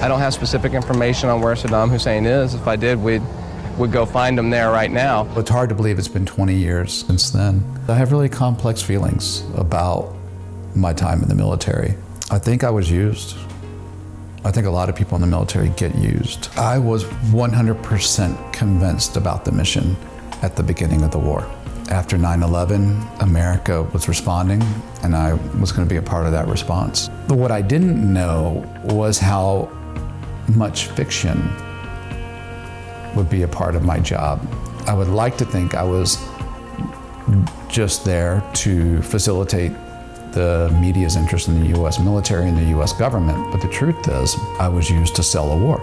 I don't have specific information on where Saddam Hussein is. If I did, we'd go find him there right now. It's hard to believe it's been 20 years since then. I have really complex feelings about my time in the military. I think I was used. I think a lot of people in the military get used. I was 100% convinced about the mission at the beginning of the war. After 9/11, America was responding, and I was going to be a part of that response. But what I didn't know was how much fiction would be a part of my job. I would like to think I was just there to facilitate the media's interest in the U.S. military and the U.S. government, but the truth is, I was used to sell a war.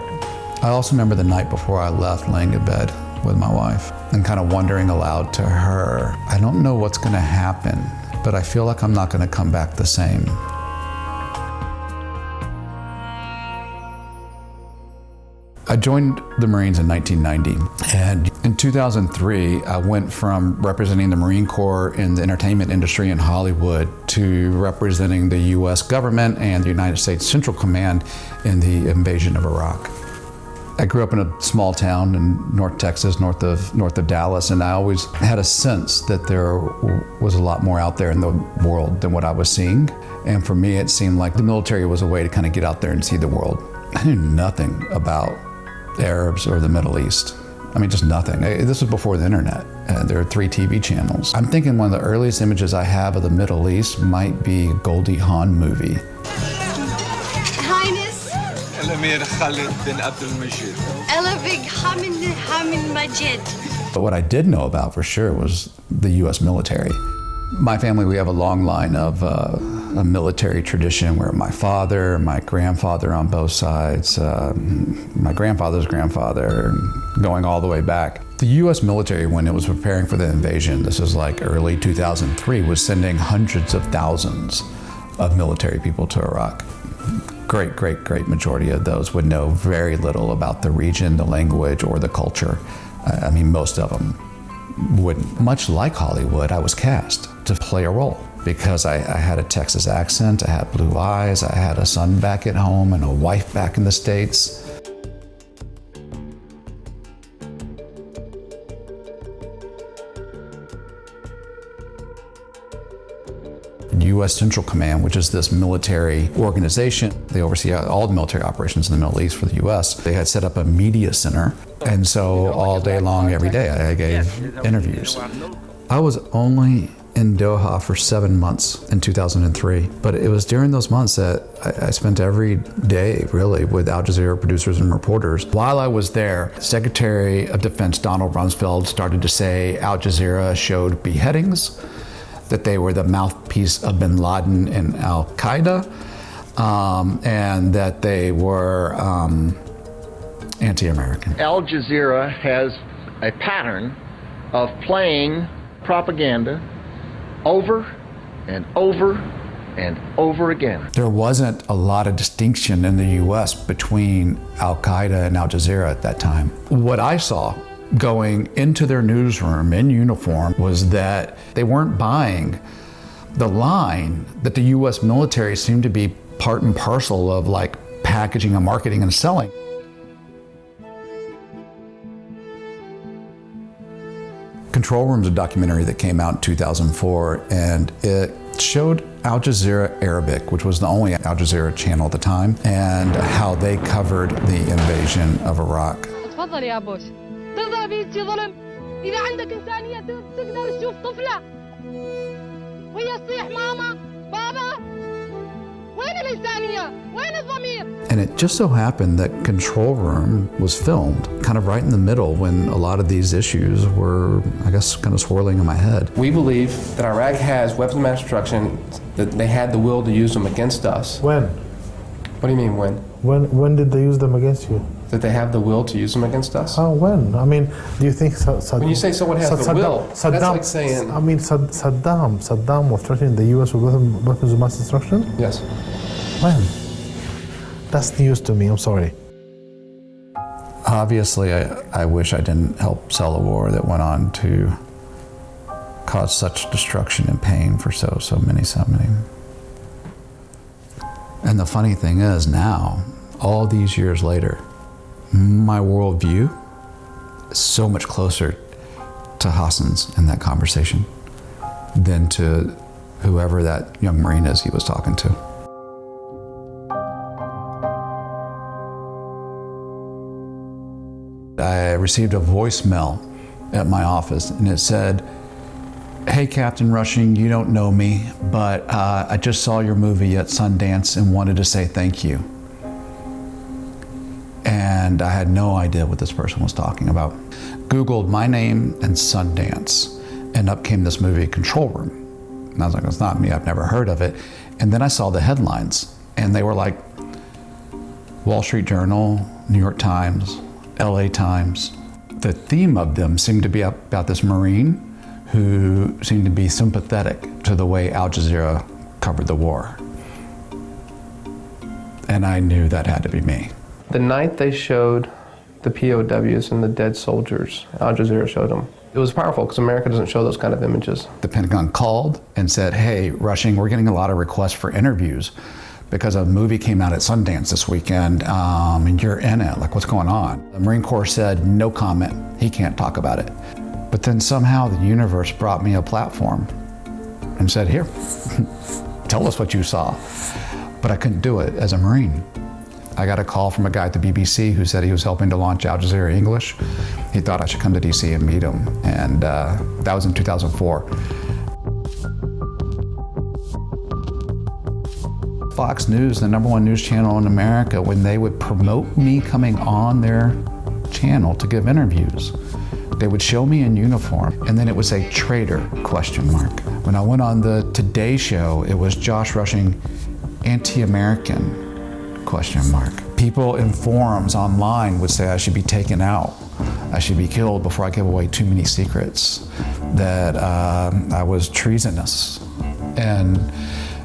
I also remember the night before I left, laying in bed with my wife and kind of wondering aloud to her, I don't know what's going to happen, but I feel like I'm not going to come back the same. I joined the Marines in 1990, and in 2003, I went from representing the Marine Corps in the entertainment industry in Hollywood to representing the U.S. government and the United States Central Command in the invasion of Iraq. I grew up in a small town in North Texas, north of Dallas, and I always had a sense that there was a lot more out there in the world than what I was seeing. And for me, it seemed like the military was a way to kind of get out there and see the world. I knew nothing about Arabs or the Middle East. I mean, just nothing. This was before the internet. There are 3 TV channels. I'm thinking one of the earliest images I have of the Middle East might be a Goldie Hawn movie. Highness. But what I did know about for sure was the U.S. military. My family, we have a long line of a military tradition where my father, my grandfather on both sides, my grandfather's grandfather, going all the way back. The U.S. military, when it was preparing for the invasion, this was like early 2003, was sending hundreds of thousands of military people to Iraq. Great majority of those would know very little about the region, the language, or the culture. I mean, most of them wouldn't. Much like Hollywood, I was cast to play a role because I had a Texas accent, I had blue eyes, I had a son back at home and a wife back in the States. U.S. Central Command, which is this military organization. They oversee all the military operations in the Middle East for the U.S. They had set up a media center, and so all day long, every day, I gave interviews. I was only in Doha for 7 months in 2003, but it was during those months that I spent every day, really, with Al Jazeera producers and reporters. While I was there, Secretary of Defense Donald Rumsfeld started to say Al Jazeera showed beheadings, that they were the mouthpiece of bin Laden and Al-Qaeda, and that they were anti-American. Al Jazeera has a pattern of playing propaganda over and over and over again. There wasn't a lot of distinction in the U.S. between Al-Qaeda and Al Jazeera at that time. What I saw going into their newsroom in uniform was that they weren't buying the line that the U.S. military seemed to be part and parcel of, like packaging and marketing and selling. Control Room is a documentary that came out in 2004, and it showed Al Jazeera Arabic, which was the only Al Jazeera channel at the time, and how they covered the invasion of Iraq. ترضى بيصير ظلم إذا عندك إنسانية تقدر تشوف طفلة وهي تصيح ماما بابا وين الإنسانية وين الضمير. And it just so happened that Control Room was filmed kind of right in the middle when a lot of these issues were, I guess, kind of swirling in my head. We believe that Iraq has weapons of mass destruction, that they had the will to use them against us. When? What do you mean when? When did they use them against you? That they have the will to use them against us? How, when? I mean, do you think when you say someone has the will, that's like saying... I mean, Saddam was threatening the U.S. with weapons of mass destruction? Yes. When? That's news to me, I'm sorry. Obviously, I wish I didn't help sell a war that went on to cause such destruction and pain for so many. And the funny thing is now, all these years later, my worldview is so much closer to Hassan's in that conversation than to whoever that young Marine is he was talking to. I received a voicemail at my office, and it said, "Hey, Captain Rushing, you don't know me, but I just saw your movie at Sundance and wanted to say thank you." And I had no idea what this person was talking about. Googled my name and Sundance, and up came this movie, Control Room. And I was like, it's not me, I've never heard of it. And then I saw the headlines, and they were like Wall Street Journal, New York Times, LA Times. The theme of them seemed to be about this Marine who seemed to be sympathetic to the way Al Jazeera covered the war. And I knew that had to be me. The night they showed the POWs and the dead soldiers, Al Jazeera showed them. It was powerful because America doesn't show those kind of images. The Pentagon called and said, "Hey, Rushing, we're getting a lot of requests for interviews because a movie came out at Sundance this weekend, and you're in it, like what's going on?" The Marine Corps said, "No comment, he can't talk about it." But then somehow the universe brought me a platform and said, "Here, tell us what you saw." But I couldn't do it as a Marine. I got a call from a guy at the BBC who said he was helping to launch Al Jazeera English. He thought I should come to DC and meet him, and that was in 2004. Fox News, the #1 news channel in America, when they would promote me coming on their channel to give interviews, they would show me in uniform, and then it would say "traitor?" ? When I went on the Today Show, it was Josh Rushing, anti-American ? People in forums online would say I should be taken out, I should be killed before I give away too many secrets, that I was treasonous. And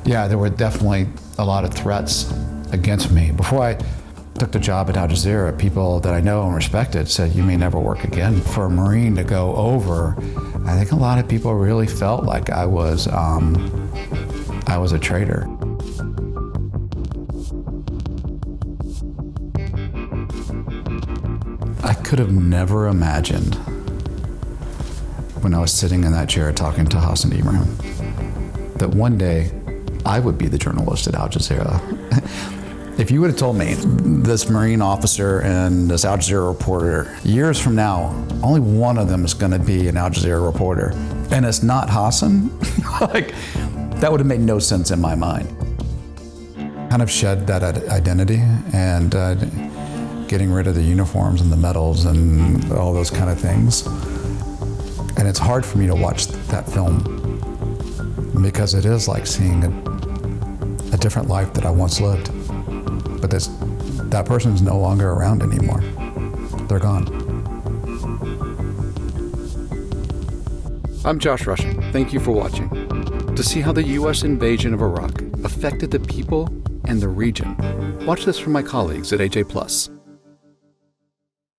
yeah, there were definitely a lot of threats against me. Before I took the job at Al Jazeera, people that I know and respected said, "You may never work again." For a Marine to go over, I think a lot of people really felt like I was a traitor. I could have never imagined when I was sitting in that chair talking to Hassan Ibrahim that one day I would be the journalist at Al Jazeera. If you would have told me this Marine officer and this Al Jazeera reporter, years from now, only one of them is going to be an Al Jazeera reporter, and it's not Hassan, like, that would have made no sense in my mind. Kind of shed that identity and getting rid of the uniforms and the medals and all those kind of things. And it's hard for me to watch that film because it is like seeing a different life that I once lived. But that person's no longer around anymore. They're gone. I'm Josh Rushing. Thank you for watching. To see how the U.S. invasion of Iraq affected the people and the region, watch this from my colleagues at AJ+.